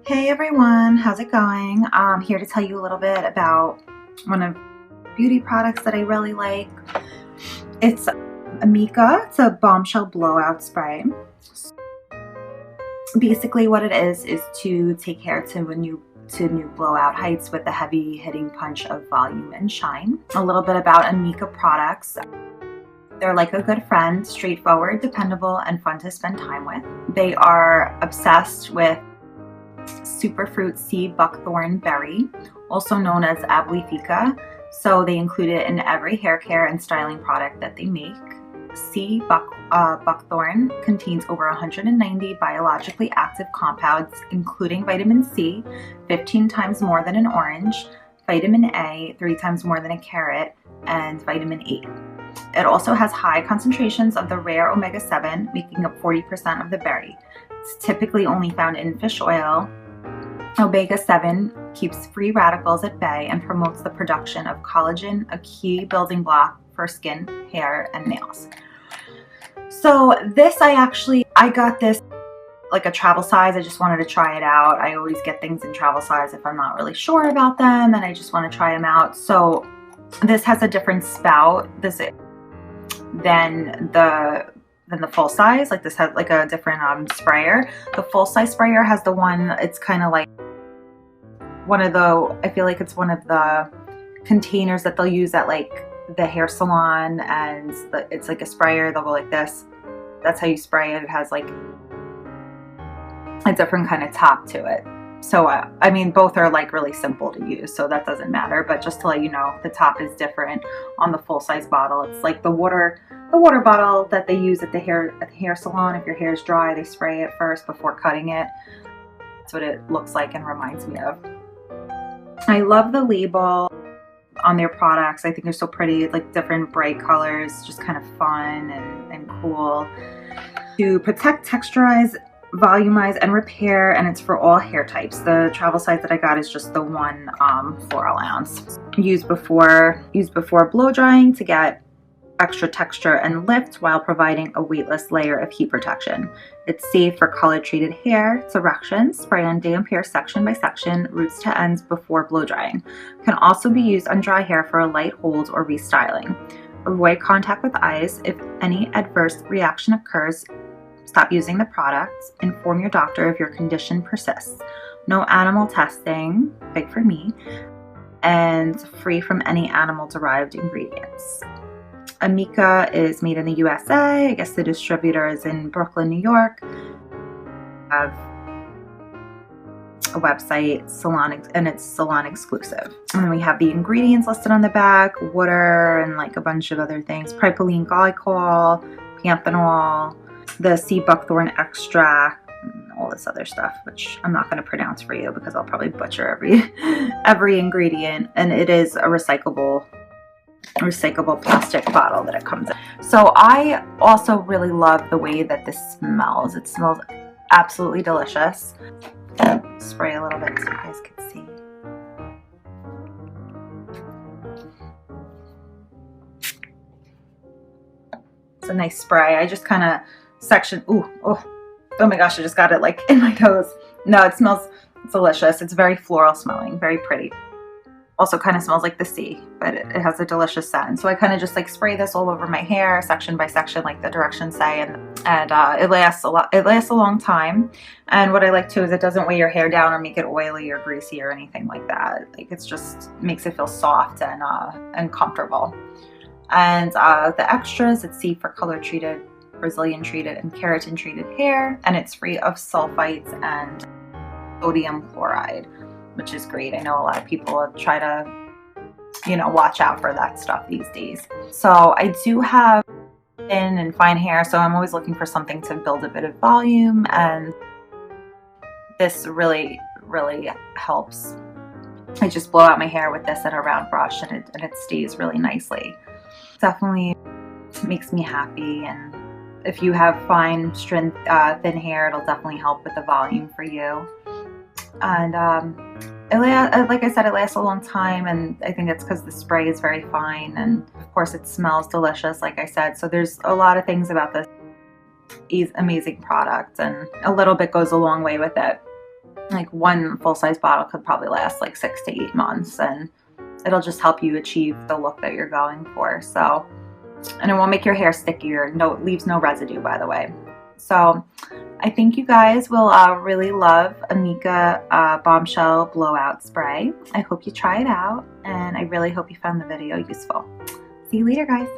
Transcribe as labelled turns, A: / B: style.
A: Hey everyone, how's it going? I'm here to tell you a little bit about one of the beauty products that I really like. It's Amica. It's a bombshell blowout spray. Basically what it is to take care to new blowout heights with a heavy hitting punch of volume and shine. A little bit about Amika products. They're like a good friend, straightforward, dependable, and fun to spend time with. They are obsessed with superfruit sea buckthorn berry, also known as Amica, so they include it in every hair care and styling product that they make. Sea buckthorn contains over 190 biologically active compounds, including vitamin C, 15 times more than an orange, vitamin A, 3 times more than a carrot, and vitamin E. It also has high concentrations of the rare omega-7, making up 40% of the berry. It's typically only found in fish oil. Omega-7 keeps free radicals at bay and promotes the production of collagen, a key building block for skin, hair, and nails. So this, I got this like a travel size. I just wanted to try it out. I always get things in travel size if I'm not really sure about them and I just want to try them out. So this has a different spout than the full size. Like this has like a different sprayer. The full size sprayer has the one, it's kind of like I feel like it's one of the containers that they'll use at like the hair salon, and it's like a sprayer. They'll go like this. That's how you spray it. It has like a different kind of top to it. So I mean, both are like really simple to use, so that doesn't matter. But just to let you know, the top is different on the full size bottle. It's like the water bottle that they use at the hair salon. If your hair is dry, they spray it first before cutting it. That's what it looks like and reminds me of. I love the label on their products. I think they're so pretty, like different bright colors, just kind of fun and cool. To protect, texturize, volumize, and repair, and it's for all hair types. The travel size that I got is just the one 4 ounce. Used before blow drying to get extra texture and lift while providing a weightless layer of heat protection. It's safe for color treated hair. It's erection. Spray on damp hair section by section, roots to ends before blow drying. Can also be used on dry hair for a light hold or restyling. Avoid contact with eyes. If any adverse reaction occurs, stop using the product. Inform your doctor if your condition persists. No animal testing, big for me, and free from any animal derived ingredients. Amica is made in the USA. I guess the distributor is in Brooklyn, New York. Have a website, salon, and it's salon exclusive. And then we have the ingredients listed on the back: water and like a bunch of other things, propylene glycol, panthenol, the sea buckthorn extract, and all this other stuff, which I'm not going to pronounce for you because I'll probably butcher every ingredient. And it is a recyclable plastic bottle that it comes in. So I also really love the way that this smells. It smells absolutely delicious. Spray a little bit so you guys can see. It's a nice spray. I just kind of oh my gosh, I just got it like in my nose. No, it smells delicious. It's very floral smelling, very pretty. Also kind of smells like the sea, but it has a delicious scent. So I kind of just like spray this all over my hair, section by section, like the directions say, and it lasts a lot. It lasts a long time. And what I like too is it doesn't weigh your hair down or make it oily or greasy or anything like that. Like it's just makes it feel soft and comfortable. And the extras, it's safe for color treated, Brazilian treated, and keratin treated hair, and it's free of sulfites and sodium chloride, which is great. I know a lot of people try to, watch out for that stuff these days. So I do have thin and fine hair, so I'm always looking for something to build a bit of volume, and this really, really helps. I just blow out my hair with this and a round brush, and it stays really nicely. Definitely makes me happy, and if you have fine, thin hair, it'll definitely help with the volume for you. And like I said, it lasts a long time, and I think it's because the spray is very fine, and of course it smells delicious, like I said. So there's a lot of things about this amazing product, and a little bit goes a long way with it. Like one full-size bottle could probably last like 6 to 8 months, and it'll just help you achieve the look that you're going for. So, and it won't make your hair stickier. No, it leaves no residue, by the way. So I think you guys will really love Amika Bombshell Blowout Spray. I hope you try it out, and I really hope you found the video useful. See you later, guys.